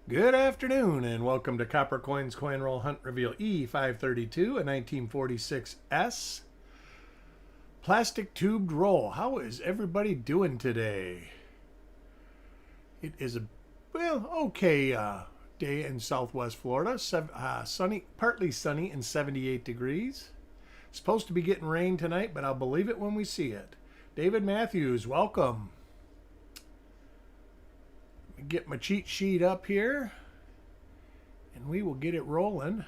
Good afternoon and welcome to Copper Coins Coin Roll Hunt Reveal E532, a 1946 S plastic tubed roll. How is everybody doing today? It is a okay day in Southwest Florida. Sunny, partly sunny and 78 degrees. Supposed to be getting rain tonight, but I'll believe it when we see it. David Matthews, welcome. Get my cheat sheet up here and we will get it rolling.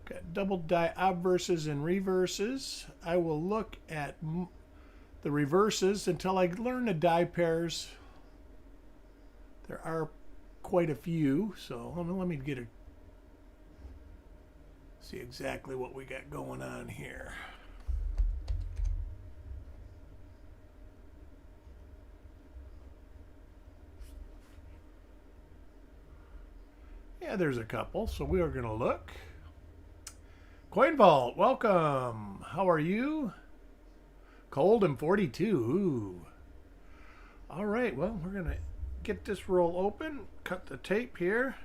Got double die obverses and reverses. I will look at the reverses until I learn the die pairs. There are quite a few, so let me get a see exactly what we got going on here. Yeah, there's a couple, so we are going to look. Coin Vault, welcome. How are you? Cold and 42. Ooh. All right, well, we're going to get this roll open, cut the tape here.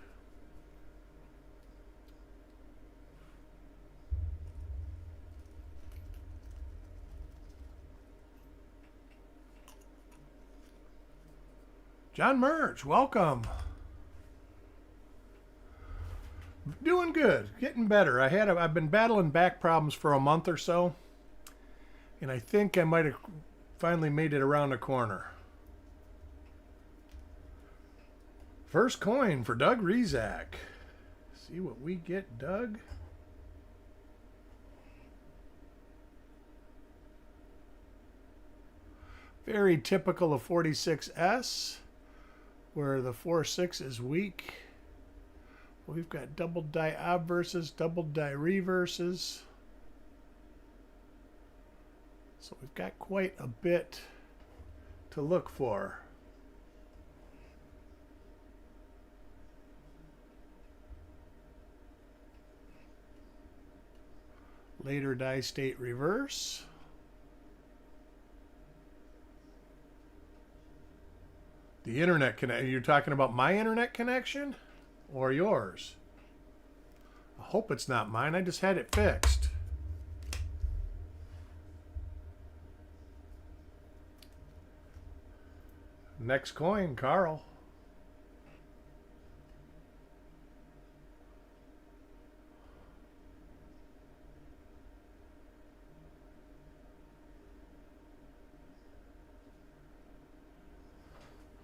John Murch, welcome. Doing good, getting better. I've been battling back problems for a month or so, and I think I might have finally made it around the corner. First coin for Doug Rezak. See what we get, Doug. Very typical of 46S, where the 4-6 is weak. We've got double die obverses, double die reverses. So we've got quite a bit to look for. Later die state reverse. The internet connection. You're talking about my internet connection? Or yours? I hope it's not mine. I just had it fixed. Next coin, Carl.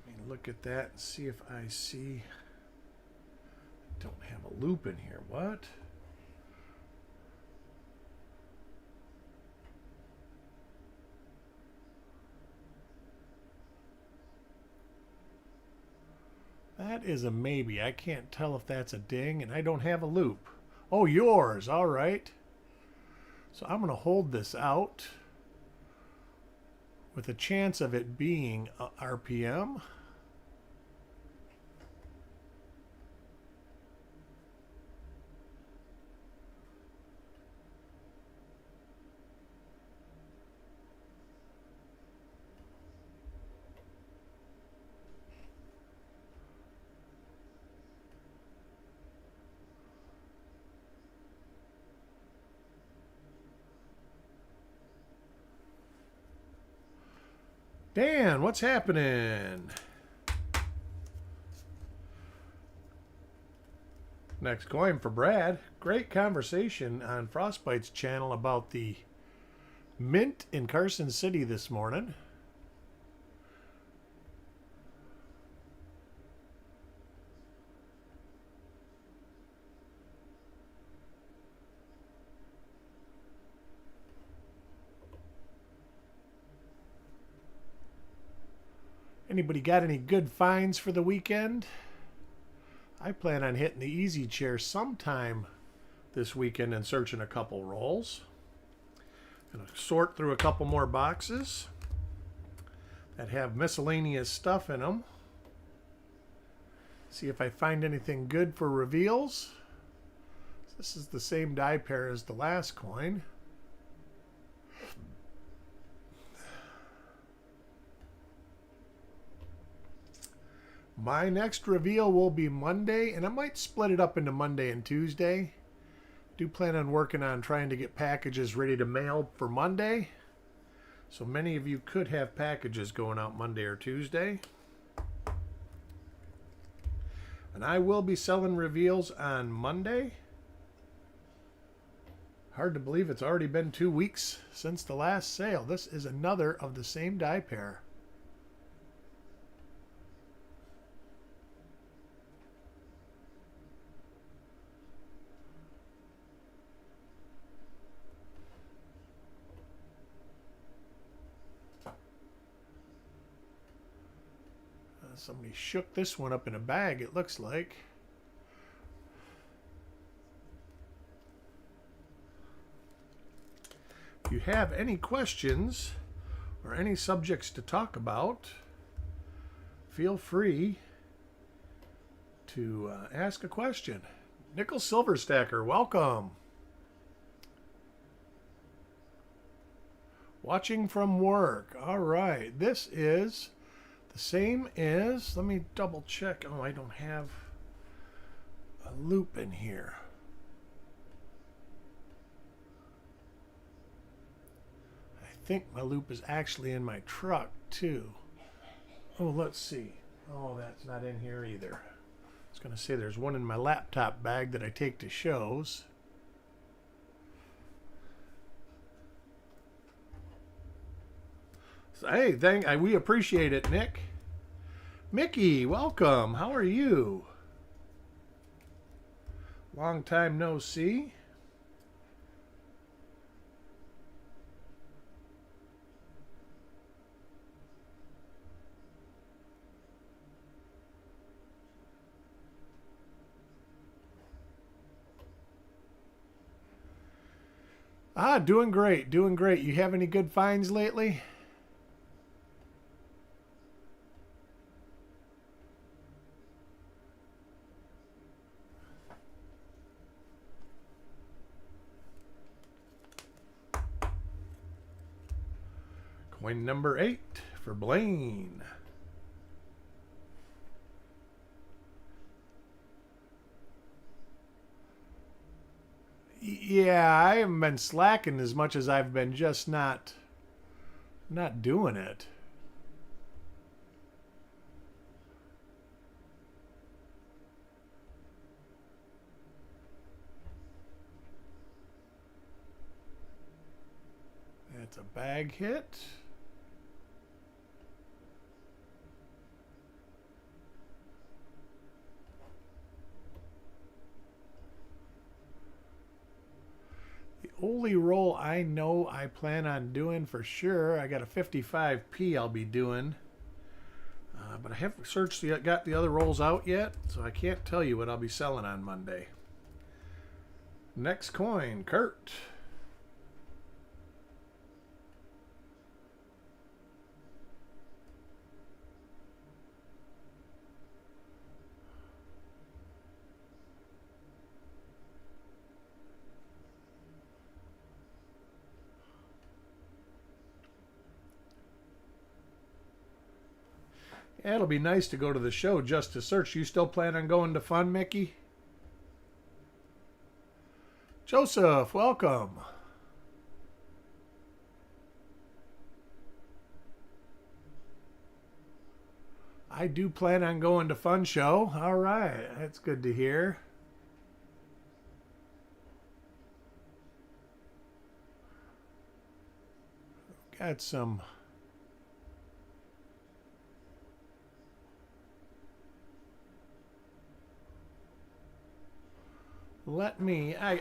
Let me look at that and see if I see. Don't have a loop in here. What? That is a maybe. I can't tell if that's a ding, and I don't have a loop. Oh, yours. All right. So I'm going to hold this out with a chance of it being a RPM. Dan, what's happening? Next coin for Brad. Great conversation on Frostbite's channel about the mint in Carson City this morning. Anybody got any good finds for the weekend? I plan on hitting the easy chair sometime this weekend and searching a couple rolls. Gonna sort through a couple more boxes that have miscellaneous stuff in them. See if I find anything good for reveals. This is the same die pair as the last coin. My next reveal will be Monday, and I might split it up into Monday and Tuesday. Do plan on working on trying to get packages ready to mail for Monday. So many of you could have packages going out Monday or Tuesday. And I will be selling reveals on Monday. Hard to believe it's already been 2 weeks since the last sale. This is another of the same die pair. Somebody shook this one up in a bag, it looks like. If you have any questions or any subjects to talk about, feel free to ask a question. Nickel Silver Stacker, welcome. Watching from work. All right, this is the same as, let me double check. Oh, I don't have a loop in here. I think my loop is actually in my truck too. Oh, let's see. Oh, that's not in here either. I was going to say there's one in my laptop bag that I take to shows. Hey, we appreciate it, Nick. Mickey, welcome. How are you? Long time no see. Doing great, doing great. You have any good finds lately? Coin number 8 for Blaine. Yeah, I haven't been slacking as much as I've been just not doing it. That's a bag hit. Only roll I know I plan on doing for sure. I got a 55p I'll be doing. But I haven't got the other rolls out yet, so I can't tell you what I'll be selling on Monday. Next coin, Kurt. Yeah, it'll be nice to go to the show just to search. You still plan on going to Fun, Mickey? Joseph, welcome. I do plan on going to Fun Show. All right, that's good to hear. Got some...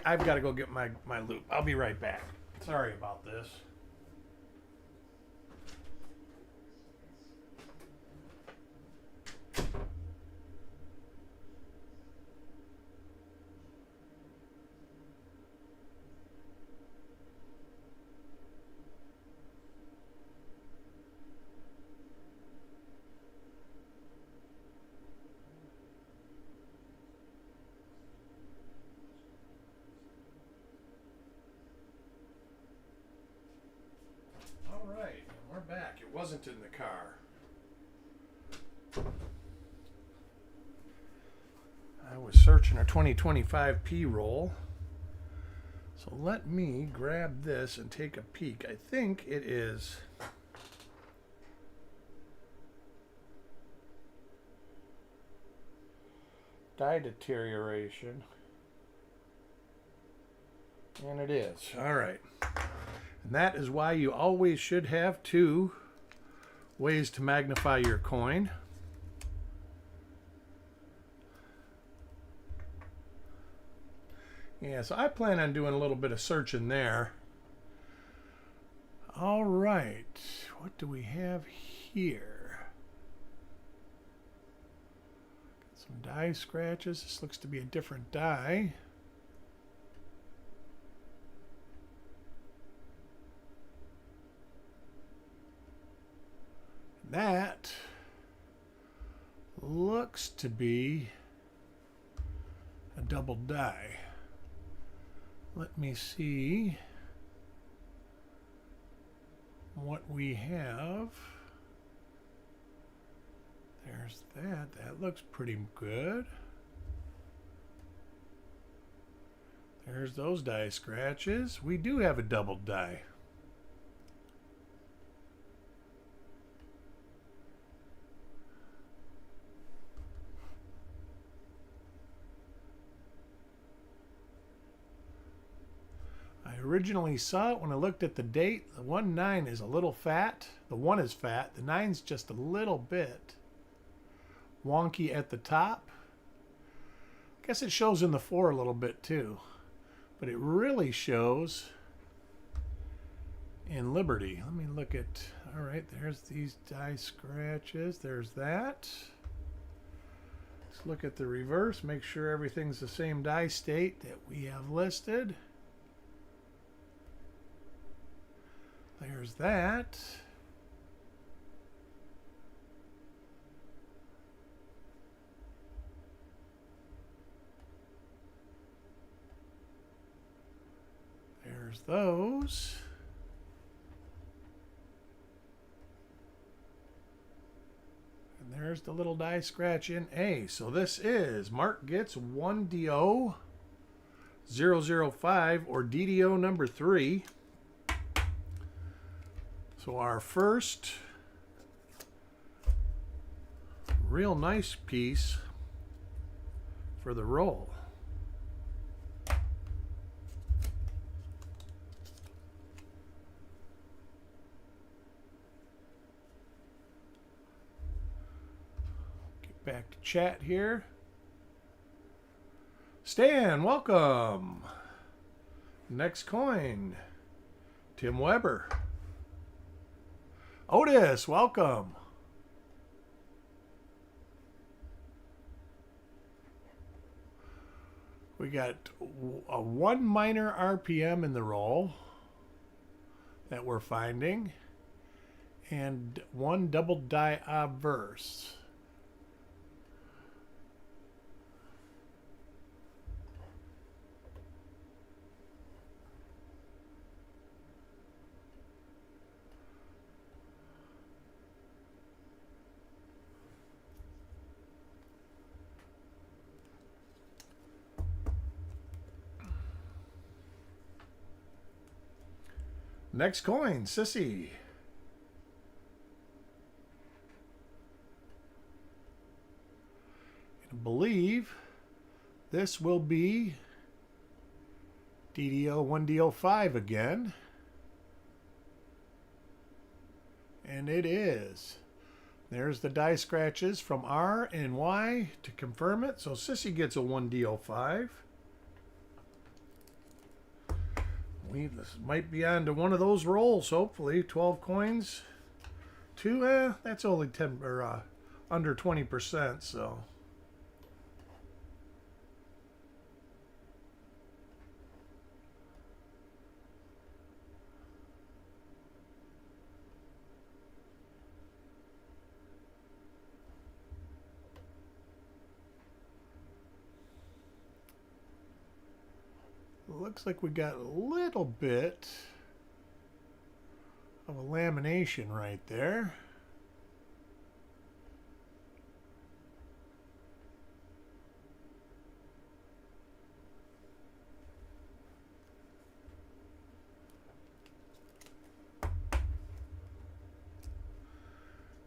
I've got to go get my loop. I'll be right back. Sorry about this. Back. It wasn't in the car. I was searching a 2025 P roll. So let me grab this and take a peek. I think it is die deterioration. And it is. All right. And that is why you always should have two ways to magnify your coin. Yeah, so I plan on doing a little bit of searching there. All right. What do we have here? Got some die scratches. This looks to be a different die. That looks to be a double die. Let me see what we have. There's that. That looks pretty good. There's those die scratches. We do have a double die. I originally saw it when I looked at the date. The 1-9 is a little fat. The 1 is fat. The 9's just a little bit wonky at the top. I guess it shows in the 4 a little bit too. But it really shows in Liberty. Let me look at, all right, there's these die scratches. There's that. Let's look at the reverse, make sure everything's the same die state that we have listed. There's that. There's those. And there's the little die scratch in A. So this is Mark gets 1DO 005 or DDO number 3. So our first real nice piece for the roll. Get back to chat here. Stan, welcome. Next coin, Tim Weber. Otis, welcome. We got a 1 minor RPM in the roll that we're finding, and 1 double die obverse. Next coin, Sissy. I believe this will be DDO 1DO5 again. And it is. There's the die scratches from R and Y to confirm it. So Sissy gets a 1DO5. This might be on to one of those rolls, hopefully. 12 coins. 2, that's only 10 or under 20%, so. Looks like we got a little bit of a lamination right there.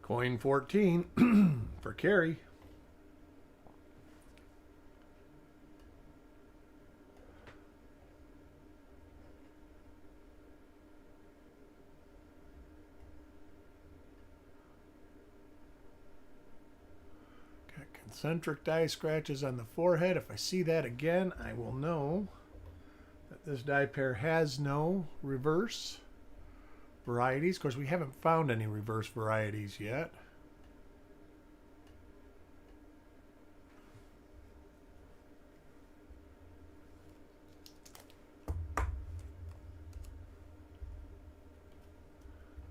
Coin 14 for Carrie. Got concentric die scratches on the forehead. If I see that again, I will know that this die pair has no reverse varieties. Of course, we haven't found any reverse varieties yet.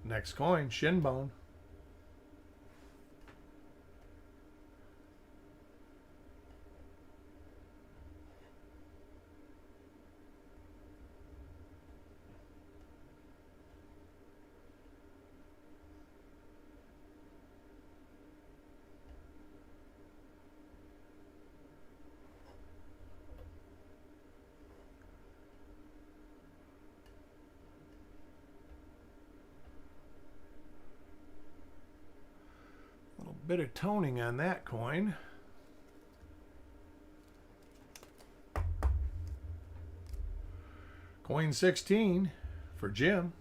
Next coin, shin bone. Bit of toning on that coin. Coin 16 for Jim.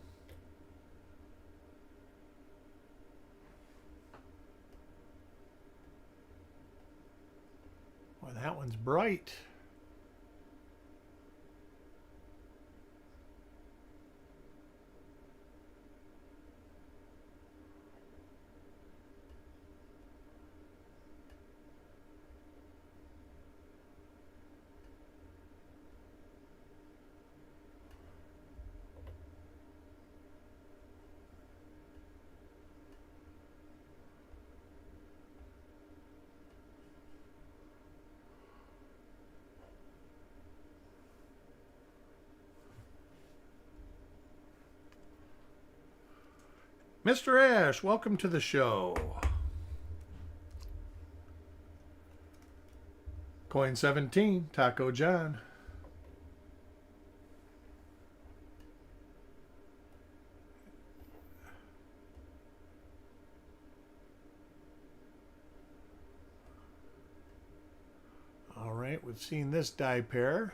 Boy, that one's bright. Mr. Ash, welcome to the show. Coin 17, Taco John. All right, we've seen this die pair.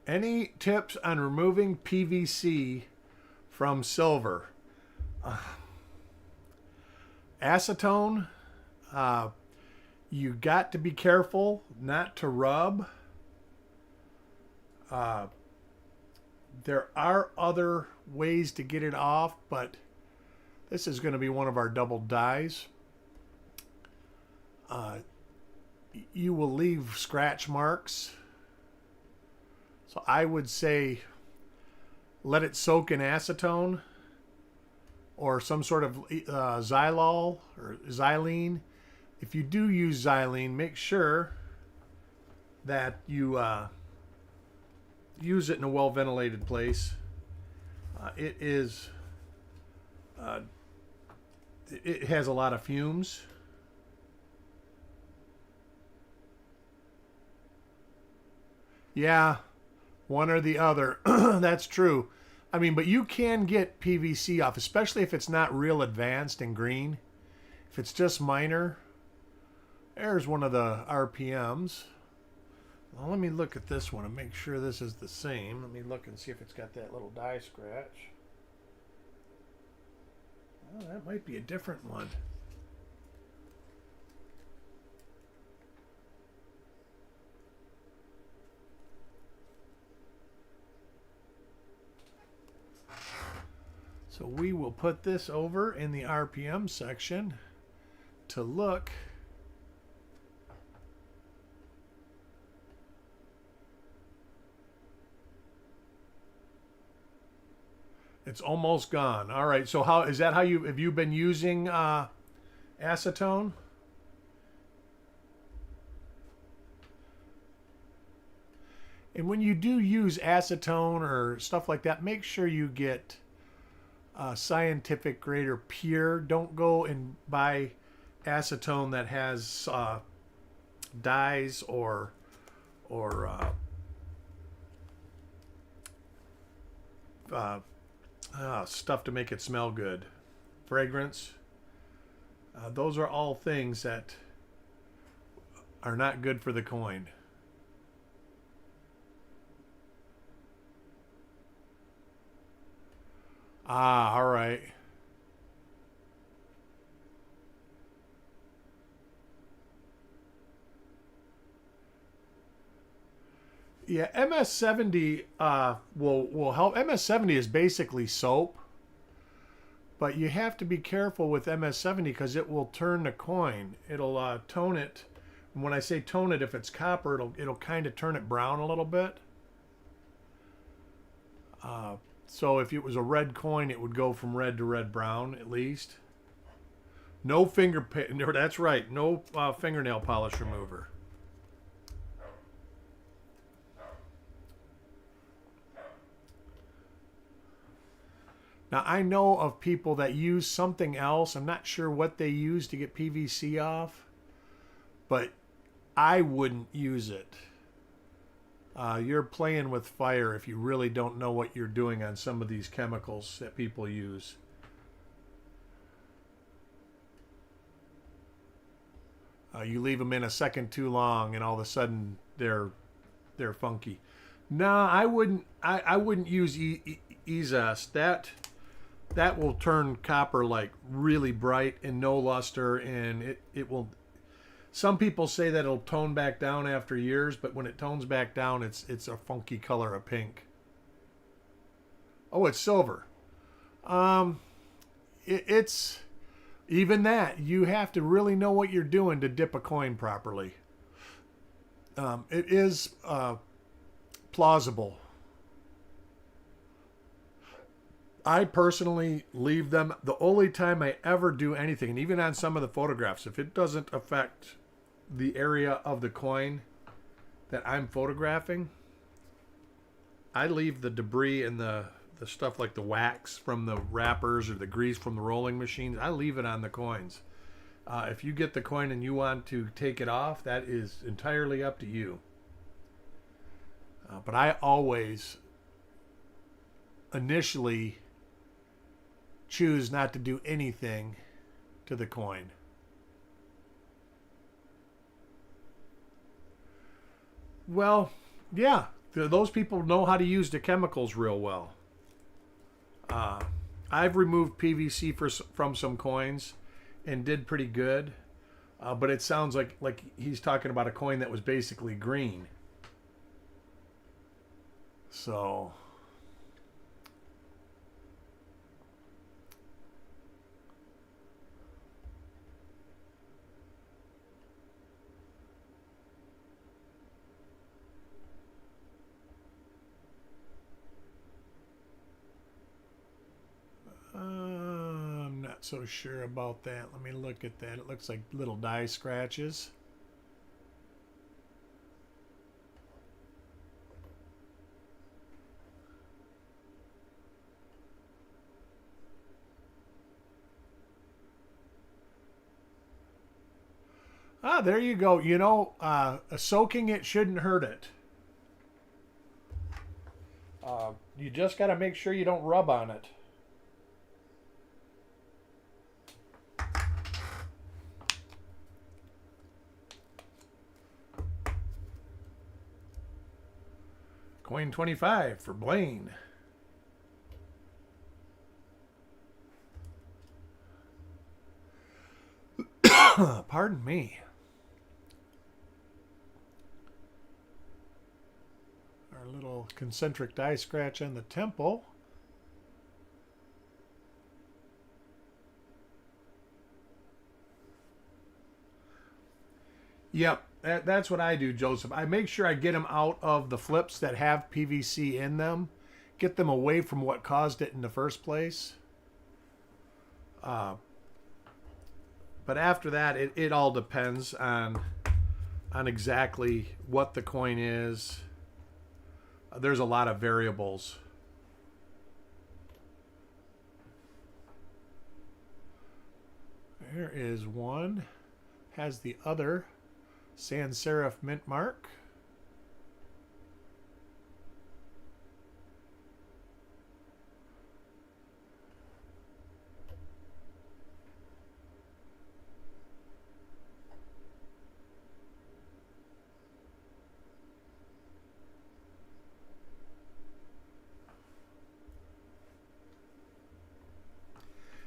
Any tips on removing PVC from silver? Acetone, you got to be careful not to rub. There are other ways to get it off, but this is going to be one of our double dies. You will leave scratch marks. So I would say let it soak in acetone or some sort of xylol or xylene. If you do use xylene, make sure that you use it in a well-ventilated place. It has a lot of fumes. Yeah. One or the other. That's true. I mean, but you can get PVC off, especially if it's not real advanced and green. If it's just minor, there's one of the RPMs. Well, let me look at this one and make sure this is the same. Let me look and see if it's got that little die scratch. Oh, that might be a different one. So we will put this over in the RPM section to look. It's almost gone. All right. So how is that? How have you been using acetone? And when you do use acetone or stuff like that, make sure you get scientific grade or pure. Don't go and buy acetone that has dyes or stuff to make it smell good. Fragrance. Those are all things that are not good for the coin. Ah, all right. Yeah, MS70 will help. MS70 is basically soap, but you have to be careful with MS70 because it will turn the coin. It'll tone it. And when I say tone it, if it's copper, it'll kind of turn it brown a little bit. So if it was a red coin, it would go from red to red brown at least. No that's right. No fingernail polish remover. Now I know of people that use something else. I'm not sure what they use to get PVC off, but I wouldn't use it. You're playing with fire if you really don't know what you're doing on some of these chemicals that people use. You leave them in a second too long, and all of a sudden they're funky. No, I wouldn't. I wouldn't use E-Zest. That will turn copper like really bright and no luster, and it will. Some people say that it'll tone back down after years, but when it tones back down, it's a funky color of pink. Oh, it's silver. It's even that you have to really know what you're doing to dip a coin properly. It is plausible. I personally leave them. The only time I ever do anything, and even on some of the photographs, if it doesn't affect the area of the coin that I'm photographing, I leave the debris and the stuff like the wax from the wrappers or the grease from the rolling machines. I leave it on the coins. If you get the coin and you want to take it off, that is entirely up to you. But I always initially choose not to do anything to the coin. Well, yeah, those people know how to use the chemicals real well. I've removed PVC from some coins and did pretty good, but it sounds like he's talking about a coin that was basically green. So I'm not so sure about that. Let me look at that. It looks like little die scratches. Ah, there you go. You know, soaking it shouldn't hurt it. You just got to make sure you don't rub on it. Coin 25 for Blaine. Pardon me. Our little concentric die scratch on the temple. Yep, that's what I do, Joseph. I make sure I get them out of the flips that have PVC in them. Get them away from what caused it in the first place. But after that, it all depends on exactly what the coin is. there's a lot of variables. There is one. Has the other sans serif mint mark.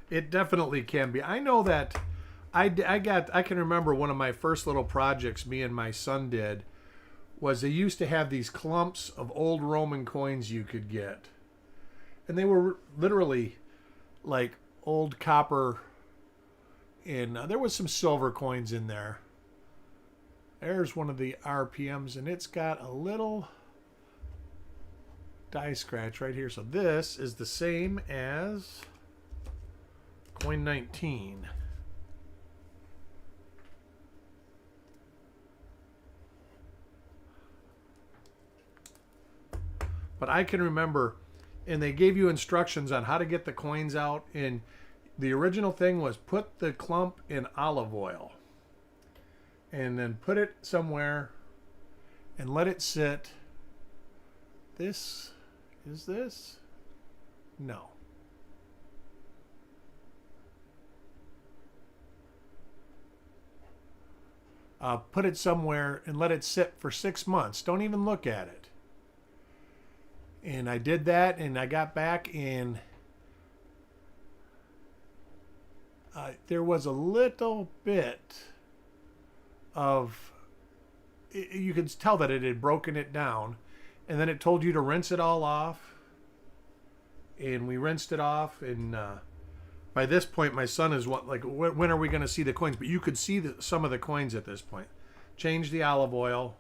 It definitely can be. I know that I can remember one of my first little projects me and my son did was they used to have these clumps of old Roman coins you could get. And they were literally like old copper, and there was some silver coins in there. There's one of the RPMs, and it's got a little die scratch right here. So this is the same as coin 19. But I can remember, and they gave you instructions on how to get the coins out, and the original thing was put the clump in olive oil and then put it somewhere and let it sit. This is this? No. Put it somewhere and let it sit for 6 months. Don't even look at it. And I did that, and I got back, and there was a little bit of, you could tell that it had broken it down, and then it told you to rinse it all off, and we rinsed it off, and by this point my son is like, when are we going to see the coins? But you could see some of the coins at this point. Change the olive oil,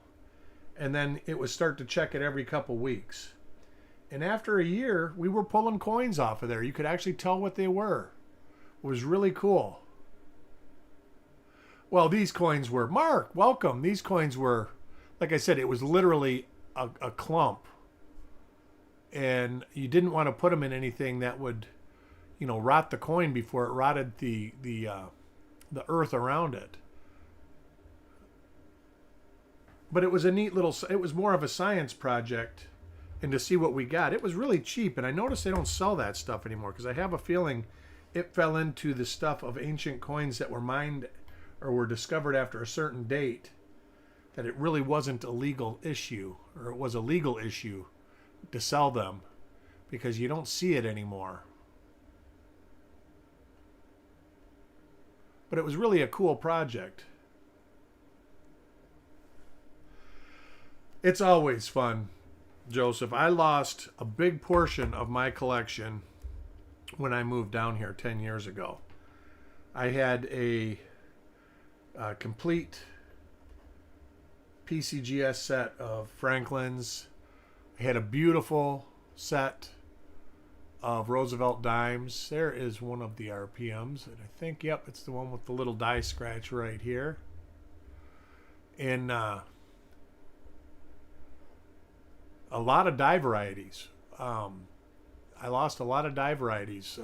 and then it would start to check it every couple weeks. And after a year, we were pulling coins off of there. You could actually tell what they were. It was really cool. Well, these coins were, Mark, welcome. These coins were, like I said, it was literally a clump. And you didn't want to put them in anything that would, rot the coin before it rotted the earth around it. But it was a neat little, it was more of a science project. And to see what we got, it was really cheap. And I noticed they don't sell that stuff anymore, because I have a feeling it fell into the stuff of ancient coins that were mined or were discovered after a certain date, that it really wasn't a legal issue, or it was a legal issue to sell them, because you don't see it anymore. But it was really a cool project. It's always fun, Joseph. I lost a big portion of my collection when I moved down here 10 years ago. I had a complete PCGS set of Franklin's. I had a beautiful set of Roosevelt dimes. There is one of the RPMs, and I think, yep, it's the one with the little die scratch right here. And a lot of die varieties. I lost a lot of die varieties.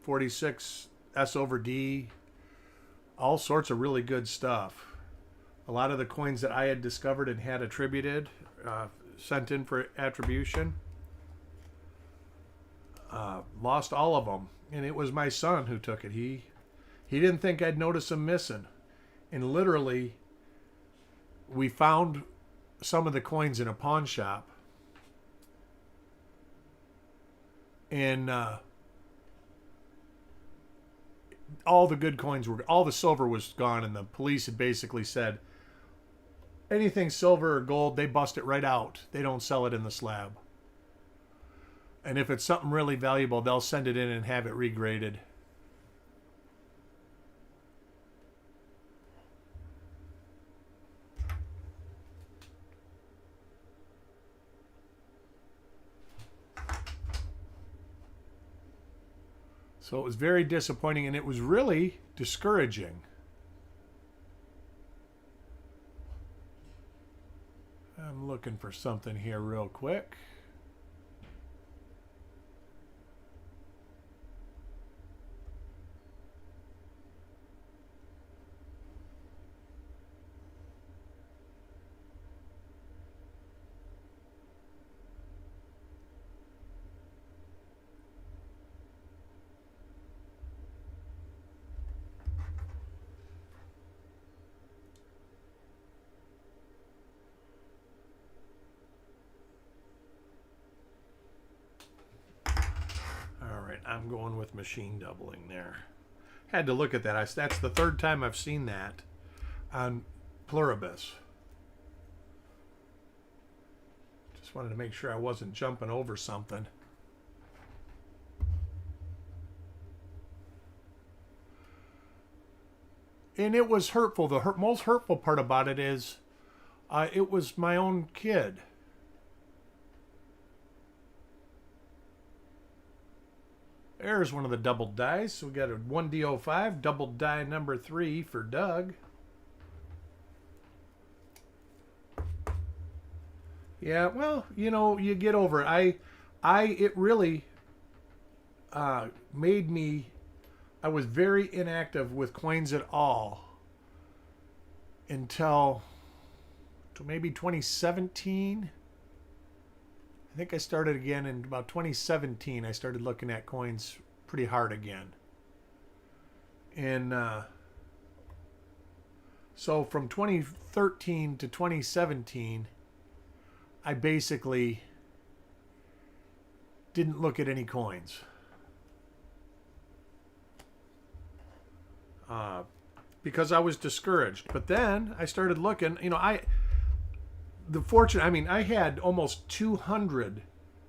46 S over D, all sorts of really good stuff. A lot of the coins that I had discovered and had attributed, sent in for attribution. Lost all of them, and it was my son who took it. He didn't think I'd notice them missing, and literally, we found some of the coins in a pawn shop. And all the good coins all the silver was gone, and the police had basically said, anything silver or gold, they bust it right out. They don't sell it in the slab. And if it's something really valuable, they'll send it in and have it regraded. So it was very disappointing, and it was really discouraging. I'm looking for something here real quick. I'm going with machine doubling there. Had to look at that. That's the third time I've seen that on Pluribus. Just wanted to make sure I wasn't jumping over something. And it was hurtful. The most hurtful part about it is it was my own kid. There's one of the doubled dice. So we got a 1D05, doubled die number 3 for Doug. Yeah, well, you know, you get over it. It really made me, I was very inactive with coins at all until maybe 2017. I think I started again in about 2017. I started looking at coins pretty hard again. And so from 2013 to 2017, I basically didn't look at any coins. Because I was discouraged. But then I started looking, you know, I had almost 200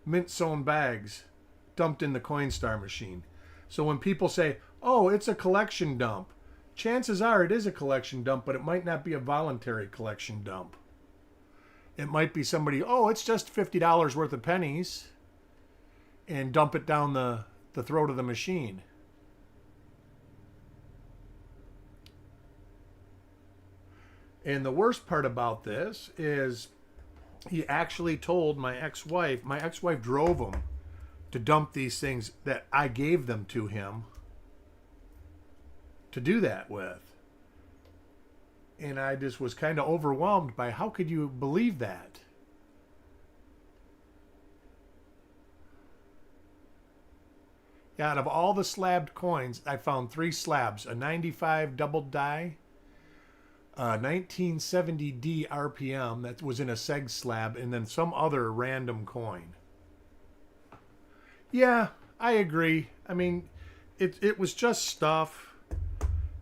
mint sewn bags dumped in the Coinstar machine. So when people say, oh, it's a collection dump, chances are it is a collection dump, but it might not be a voluntary collection dump. It might be somebody, oh, it's just $50 worth of pennies, and dump it down the throat of the machine. And the worst part about this is he actually told my ex-wife drove him to dump these things that I gave them to him to do that with. And I just was kind of overwhelmed by how could you believe that? Yeah, out of all the slabbed coins, I found 3 slabs, a 95 double die, 1970D RPM that was in a seg slab, and then some other random coin. Yeah, I agree. I mean, it was just stuff,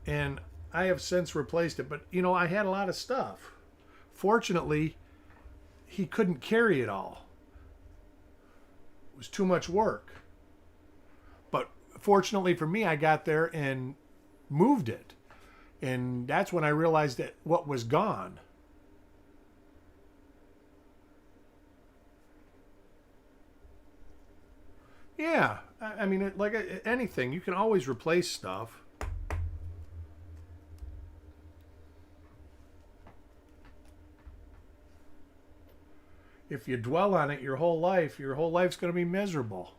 and I have since replaced it. But, you know, I had a lot of stuff. Fortunately, he couldn't carry it all. It was too much work. But fortunately for me, I got there and moved it. And that's when I realized that what was gone. Yeah, I mean, like anything, you can always replace stuff. If you dwell on it your whole life's going to be miserable.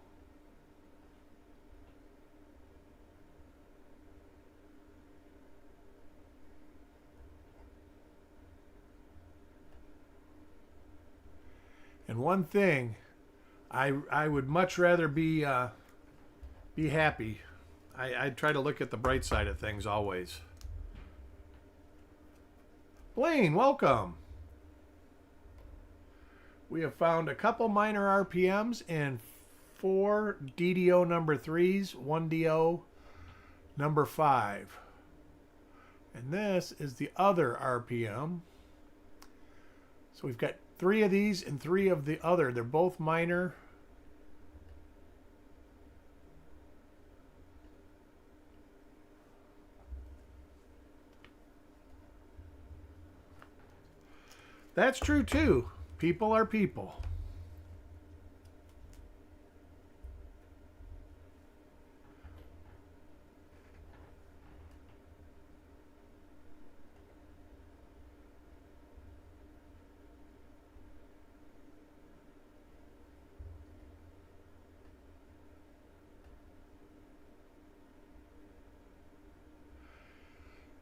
And one thing, I would much rather be happy. I try to look at the bright side of things always. Blaine, welcome. We have found a couple minor RPMs and 4 DDO number 3s, 1 DO number 5. And this is the other RPM. So we've got 3 of these and 3 of the other. They're both minor. That's true too. People are people.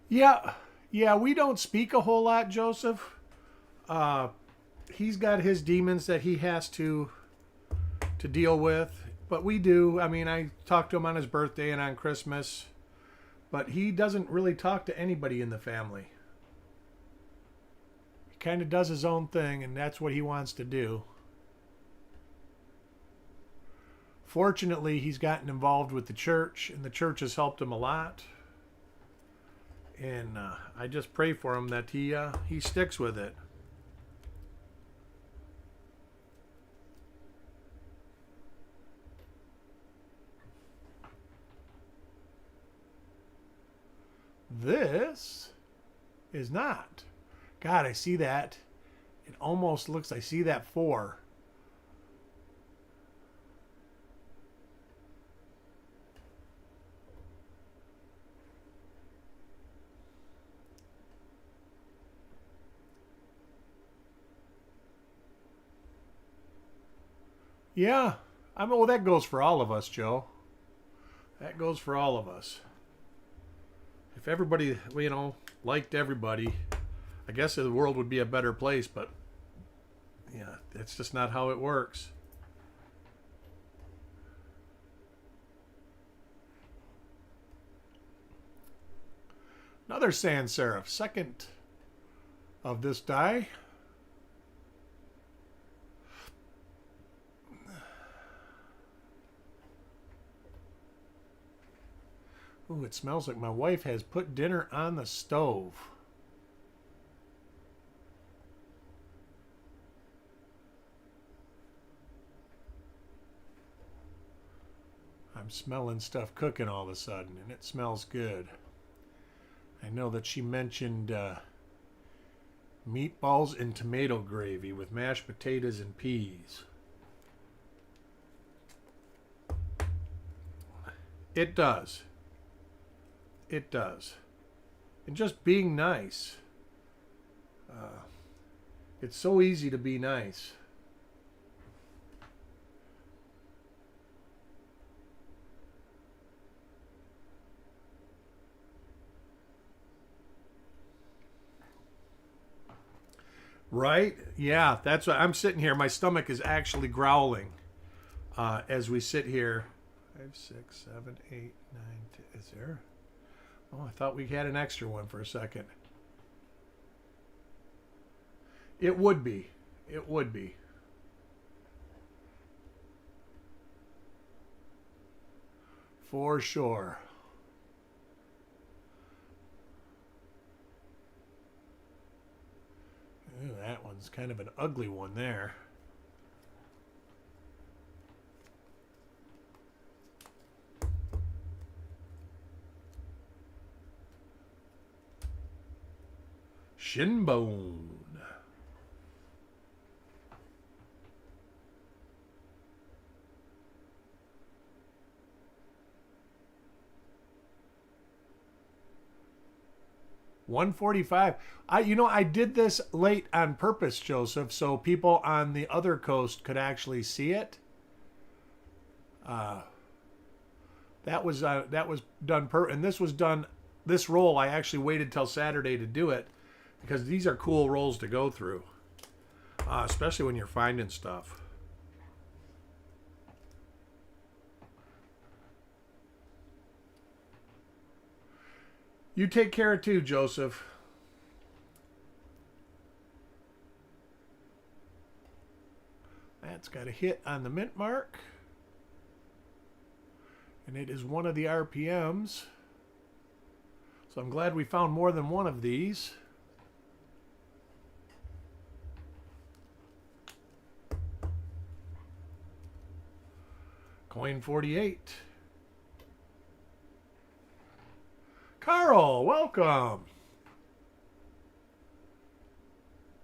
Yeah, we don't speak a whole lot, Joseph. He's got his demons that he has to deal with, but we do. I mean, I talk to him on his birthday and on Christmas, but he doesn't really talk to anybody in the family. He kind of does his own thing, and that's what he wants to do. Fortunately, he's gotten involved with the church, and the church has helped him a lot. And I just pray for him that he sticks with it. This is not. God, I see that. It almost looks, I see that 4. Yeah. Well, that goes for all of us, Joe. That goes for all of us. If everybody, liked everybody, I guess the world would be a better place, but yeah, that's just not how it works. Another sans serif, second of this die. Ooh, it smells like my wife has put dinner on the stove. I'm smelling stuff cooking all of a sudden, and it smells good. I know that she mentioned meatballs and tomato gravy with mashed potatoes and peas. It does. It does. And just being nice. It's so easy to be nice. Right? Yeah, that's what I'm sitting here. My stomach is actually growling as we sit here. 5, 6, 7, 8, 9, 10. Is there? Oh, I thought we had an extra one for a second. It would be. It would be. For sure. Ooh, that one's kind of an ugly one there. Shinbone. $145. I did this late on purpose, Joseph, so people on the other coast could actually see it. That was done and this was done. This roll I actually waited till Saturday to do it because these are cool rolls to go through, especially when you're finding stuff. You take care of too, Joseph. That's got a hit on the mint mark. And it is one of the RPMs. So I'm glad we found more than one of these. Coin 48. Carl, welcome.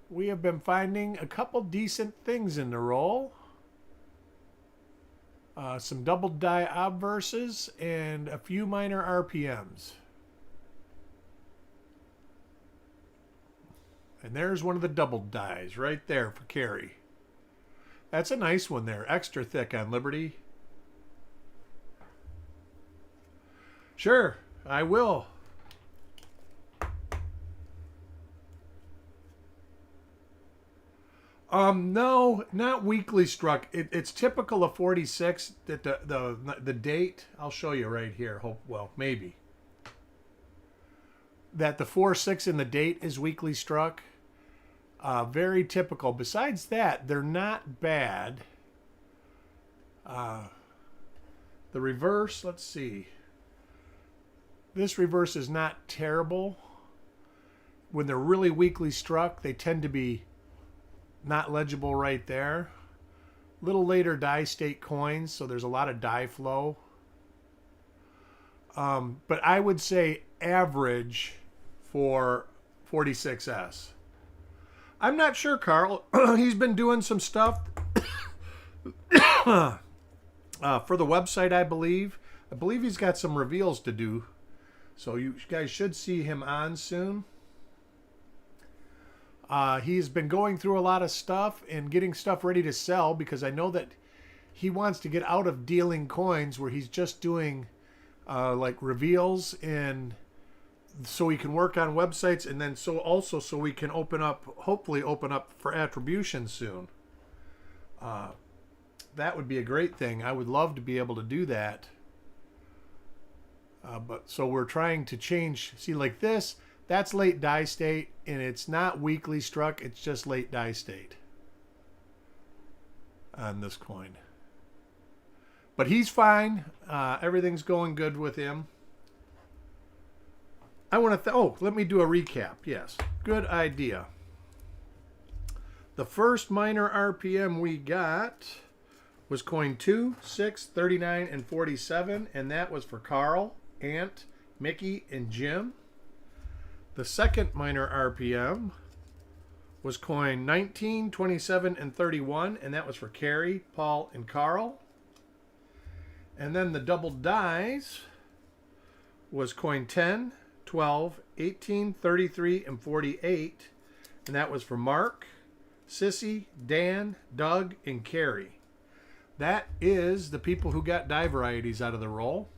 We have been finding a couple decent things in the roll. Some double die obverses and a few minor RPMs. And there's one of the double dies right there for Carrie. That's a nice one there. Extra thick on Liberty. Sure, I will. No, not weekly struck. It's typical of 46 that the date, I'll show you right here. Well, maybe. That the 4-6 in the date is weekly struck. Very typical. Besides that, they're not bad. The reverse, let's see. This reverse is not terrible. When they're really weakly struck, they tend to be not legible right there. Little later die state coins, so there's a lot of die flow. But I would say average for 46S. I'm not sure, Carl. He's been doing some stuff for the website, I believe. I believe he's got some reveals to do. So you guys should see him on soon. He's been going through a lot of stuff and getting stuff ready to sell, because I know that he wants to get out of dealing coins where he's just doing like reveals, and so he can work on websites, and then so we can hopefully open up for attribution soon. That would be a great thing. I would love to be able to do that. But so we're trying to change. See, like this, that's late die state, and it's not weakly struck. It's just late die state on this coin. But he's fine. Everything's going good with him. I want to. Let me do a recap. Yes, good idea. The first minor RPM we got was coin 2, 6, 39, and 47, and that was for Carl, Ant, Mickey, and Jim. The second minor RPM was coin 19, 27, and 31, and that was for Carrie, Paul, and Carl. And then the double dies was coin 10, 12, 18, 33, and 48, and that was for Mark, Sissy, Dan, Doug, and Carrie. That is the people who got die varieties out of the roll.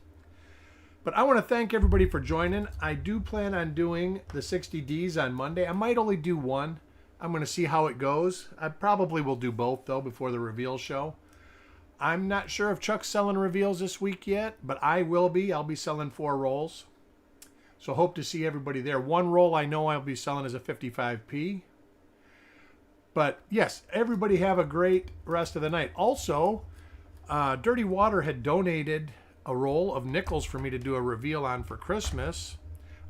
But I want to thank everybody for joining. I do plan on doing the 60 Ds on Monday. I might only do one. I'm going to see how it goes. I probably will do both, though, before the reveal show. I'm not sure if Chuck's selling reveals this week yet, but I will be. I'll be selling 4 rolls. So hope to see everybody there. One roll I know I'll be selling is a 55p. But yes, everybody have a great rest of the night. Also, Dirty Water had donated a roll of nickels for me to do a reveal on for Christmas.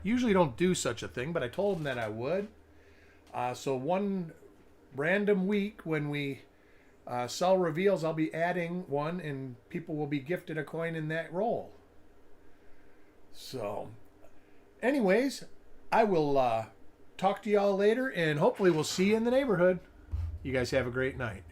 Usually don't do such a thing, but I told him that I would. So one random week when we sell reveals, I'll be adding one, and people will be gifted a coin in that roll. So anyways, I will talk to y'all later, and hopefully we'll see you in the neighborhood. You guys have a great night.